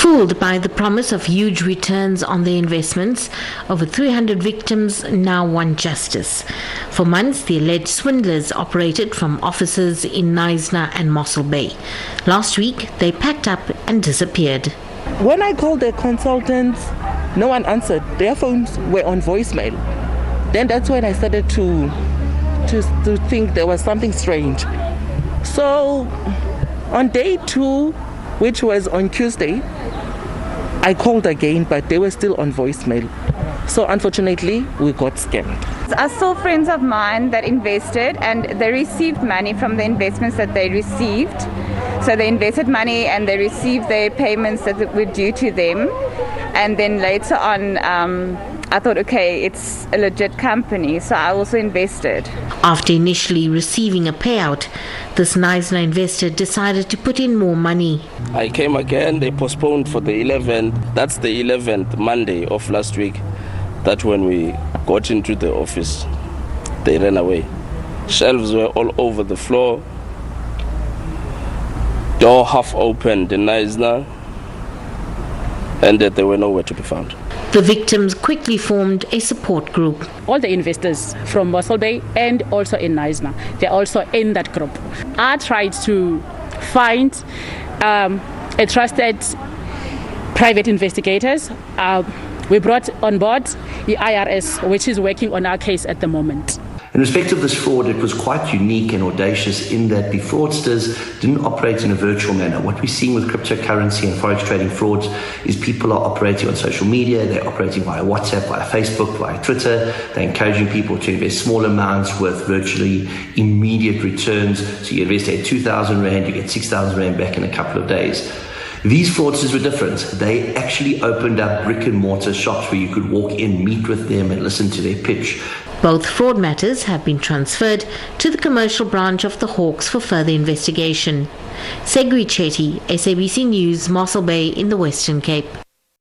Fooled by the promise of huge returns on their investments, over 300 victims now want justice. For months, the alleged swindlers operated from offices in Knysna and Mossel Bay. Last week, they packed up and disappeared. When I called the consultants, no one answered. Their phones were on voicemail. Then that's when I started to think there was something strange. So on day 2, which was on Tuesday, I called again, but they were still on voicemail. So unfortunately, we got scammed. I saw friends of mine that invested and they received money from the investments that they received. So they invested money and they received their payments that were due to them. And then later on, I thought, okay, it's a legit company, so I also invested. After initially receiving a payout, this Knysna investor decided to put in more money. I came again, they postponed for the 11th. That's the 11th Monday of last week. That's when we got into the office. They ran away. Shelves were all over the floor. Door half open, the Knysna, and that they were nowhere to be found. The victims quickly formed a support group. All the investors from Mossel Bay and also in Knysna, they're also in that group. I tried to find a trusted private investigators. We brought on board the IRS, which is working on our case at the moment. In respect of this fraud, it was quite unique and audacious in that the fraudsters didn't operate in a virtual manner. What we're seeing with cryptocurrency and forex trading frauds is people are operating on social media, they're operating via WhatsApp, via Facebook, via Twitter. They're encouraging people to invest small amounts with virtually immediate returns. So you invest at 2,000 Rand, you get 6,000 Rand back in a couple of days. These fraudsters were different. They actually opened up brick and mortar shops where you could walk in, meet with them and listen to their pitch. Both fraud matters have been transferred to the commercial branch of the Hawks for further investigation. Segri Chetty, SABC News, Mossel Bay in the Western Cape.